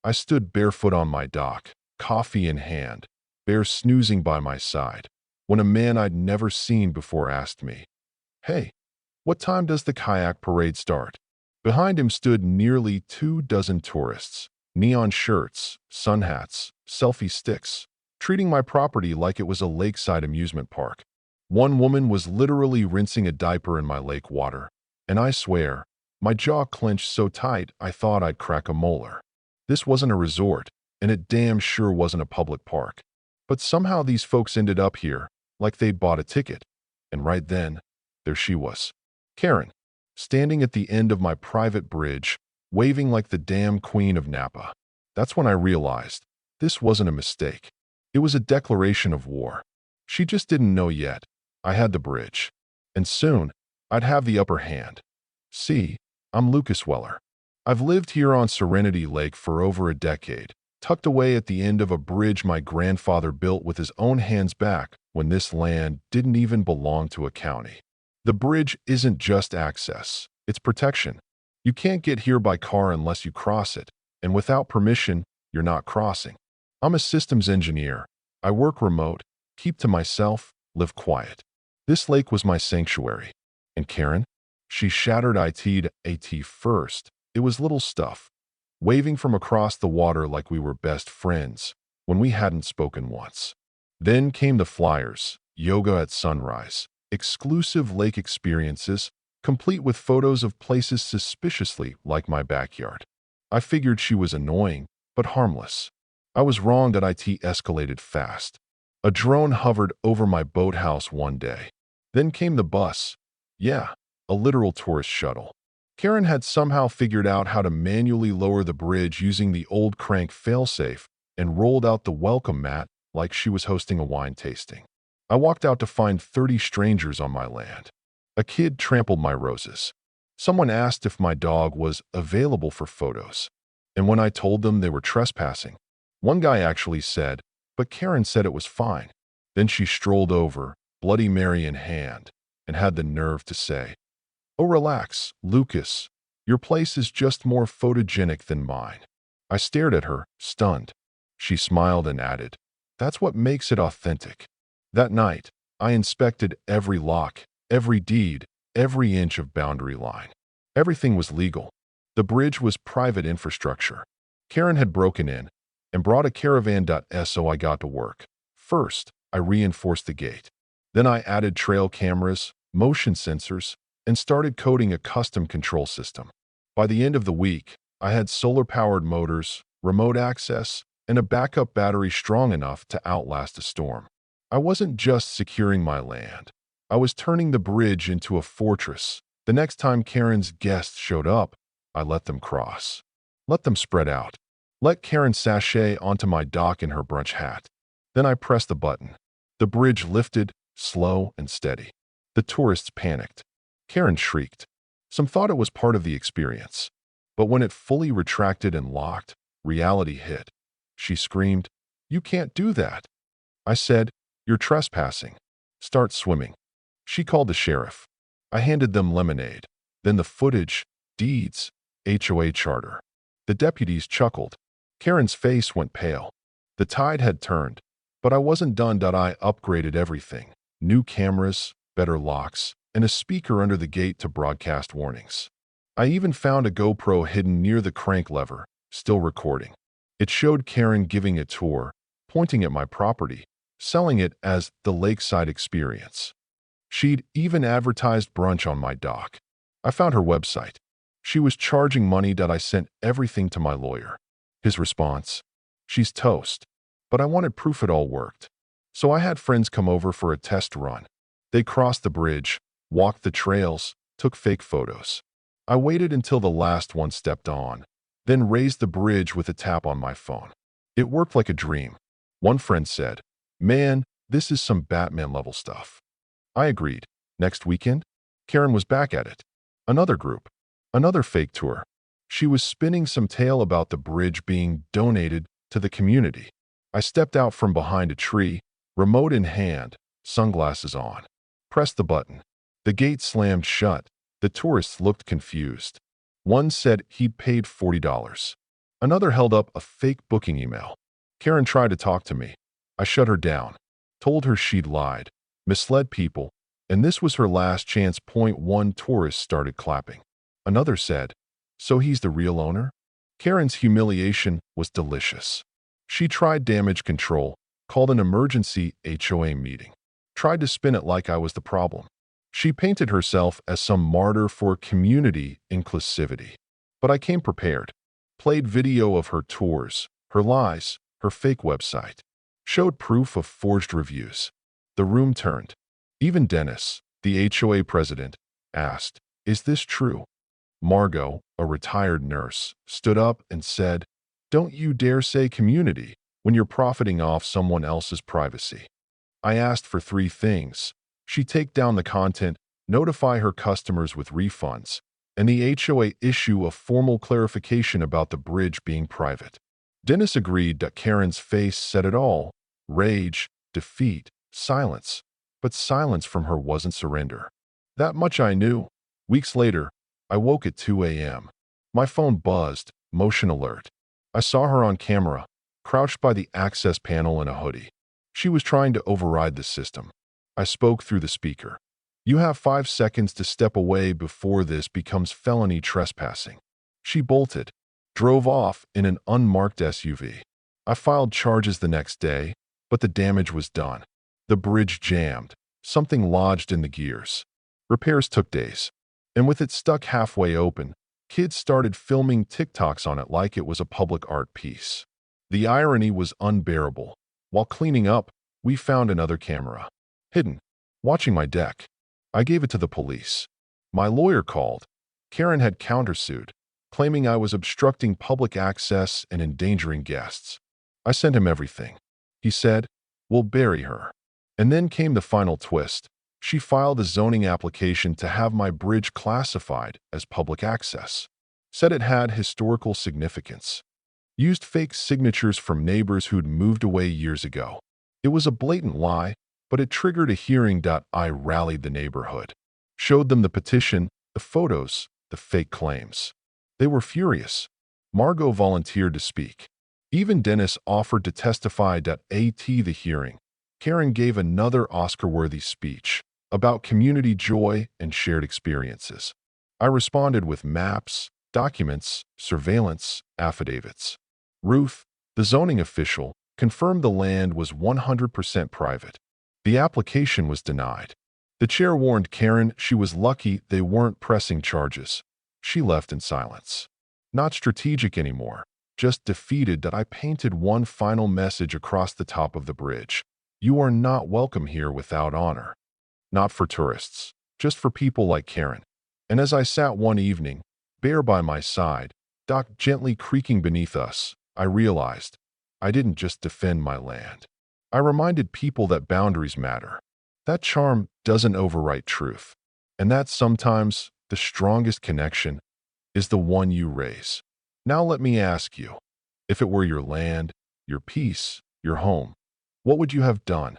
I stood barefoot on my dock, coffee in hand, Bear snoozing by my side, when a man I'd never seen before asked me, "Hey, what time does the kayak parade start?" Behind him stood nearly 2 dozen tourists, neon shirts, sun hats, selfie sticks, treating my property like it was a lakeside amusement park. One woman was literally rinsing a diaper in my lake water, and I swear, my jaw clenched so tight I thought I'd crack a molar. This wasn't a resort, and it damn sure wasn't a public park. But somehow these folks ended up here, like they'd bought a ticket. And right then, there she was. Karen, standing at the end of my private bridge, waving like the damn queen of Napa. That's when I realized this wasn't a mistake. It was a declaration of war. She just didn't know yet. I had the bridge. And soon, I'd have the upper hand. See, I'm Lucas Weller. I've lived here on Serenity Lake for over a decade, tucked away at the end of a bridge my grandfather built with his own hands back when this land didn't even belong to a county. The bridge isn't just access, it's protection. You can't get here by car unless you cross it, and without permission, you're not crossing. I'm a systems engineer. I work remote, keep to myself, live quiet. This lake was my sanctuary. And Karen? She shattered IT to AT first. It was little stuff, waving from across the water like we were best friends when we hadn't spoken once. Then came the flyers, yoga at sunrise, exclusive lake experiences, complete with photos of places suspiciously like my backyard. I figured she was annoying, but harmless. I was wrong that IT escalated fast. A drone hovered over my boathouse one day. Then came the bus. Yeah, a literal tourist shuttle. Karen had somehow figured out how to manually lower the bridge using the old crank failsafe and rolled out the welcome mat like she was hosting a wine tasting. I walked out to find 30 strangers on my land. A kid trampled my roses. Someone asked if my dog was available for photos. And when I told them they were trespassing, one guy actually said, "But Karen said it was fine." Then she strolled over, Bloody Mary in hand, and had the nerve to say, "Oh, relax, Lucas. Your place is just more photogenic than mine." I stared at her, stunned. She smiled and added, "That's what makes it authentic." That night, I inspected every lock, every deed, every inch of boundary line. Everything was legal. The bridge was private infrastructure. Karen had broken in and brought a caravan. So I got to work. First, I reinforced the gate. Then I added trail cameras, motion sensors, and started coding a custom control system. By the end of the week, I had solar-powered motors, remote access, and a backup battery strong enough to outlast a storm. I wasn't just securing my land. I was turning the bridge into a fortress. The next time Karen's guests showed up, I let them cross. Let them spread out. Let Karen sashay onto my dock in her brunch hat. Then I pressed the button. The bridge lifted, slow and steady. The tourists panicked. Karen shrieked. Some thought it was part of the experience. But when it fully retracted and locked, reality hit. She screamed, "You can't do that." I said, "You're trespassing. Start swimming." She called the sheriff. I handed them lemonade. Then the footage, deeds, HOA charter. The deputies chuckled. Karen's face went pale. The tide had turned. But I wasn't done. I upgraded everything. New cameras, better locks, and a speaker under the gate to broadcast warnings. I even found a GoPro hidden near the crank lever, still recording. It showed Karen giving a tour, pointing at my property, selling it as the lakeside experience. She'd even advertised brunch on my dock. I found her website. She was charging money. I sent everything to my lawyer. His response, "She's toast." But I wanted proof it all worked. So I had friends come over for a test run. They crossed the bridge, walked the trails, took fake photos. I waited until the last one stepped on, then raised the bridge with a tap on my phone. It worked like a dream. One friend said, "Man, this is some Batman-level stuff." I agreed. Next weekend, Karen was back at it. Another group. Another fake tour. She was spinning some tale about the bridge being donated to the community. I stepped out from behind a tree, remote in hand, sunglasses on. Pressed the button. The gate slammed shut. The tourists looked confused. One said he'd paid $40. Another held up a fake booking email. Karen tried to talk to me. I shut her down, told her she'd lied, misled people, and this was her last chance. Point one tourists started clapping. Another said, "So he's the real owner?" Karen's humiliation was delicious. She tried damage control, called an emergency HOA meeting, tried to spin it like I was the problem. She painted herself as some martyr for community inclusivity. But I came prepared. Played video of her tours, her lies, her fake website. Showed proof of forged reviews. The room turned. Even Dennis, the HOA president, asked, "Is this true?" Margot, a retired nurse, stood up and said, "Don't you dare say community when you're profiting off someone else's privacy." I asked for three things. She take down the content, notify her customers with refunds, and the HOA issue a formal clarification about the bridge being private. Dennis agreed that Karen's face said it all: rage, defeat, silence. But silence from her wasn't surrender. That much I knew. Weeks later, I woke at 2 a.m. My phone buzzed, motion alert. I saw her on camera, crouched by the access panel in a hoodie. She was trying to override the system. I spoke through the speaker. "You have 5 seconds to step away before this becomes felony trespassing." She bolted, drove off in an unmarked SUV. I filed charges the next day, but the damage was done. The bridge jammed. Something lodged in the gears. Repairs took days. And with it stuck halfway open, kids started filming TikToks on it like it was a public art piece. The irony was unbearable. While cleaning up, we found another camera, hidden, watching my deck. I gave it to the police. My lawyer called. Karen had countersued, claiming I was obstructing public access and endangering guests. I sent him everything. He said, "We'll bury her." And then came the final twist. She filed a zoning application to have my bridge classified as public access. Said it had historical significance. Used fake signatures from neighbors who'd moved away years ago. It was a blatant lie, but it triggered a hearing. I rallied the neighborhood. Showed them the petition, the photos, the fake claims. They were furious. Margot volunteered to speak. Even Dennis offered to testify. At the hearing, Karen gave another Oscar-worthy speech about community joy and shared experiences. I responded with maps, documents, surveillance, affidavits. Ruth, the zoning official, confirmed the land was 100% private. The application was denied. The chair warned Karen she was lucky they weren't pressing charges. She left in silence. Not strategic anymore, just defeated. I painted one final message across the top of the bridge. You are not welcome here without honor. Not for tourists, just for people like Karen. And as I sat one evening, Bear by my side, dock gently creaking beneath us, I realized I didn't just defend my land. I reminded people that boundaries matter. That charm doesn't overwrite truth. And that sometimes the strongest connection is the one you raise. Now let me ask you, if it were your land, your peace, your home, what would you have done?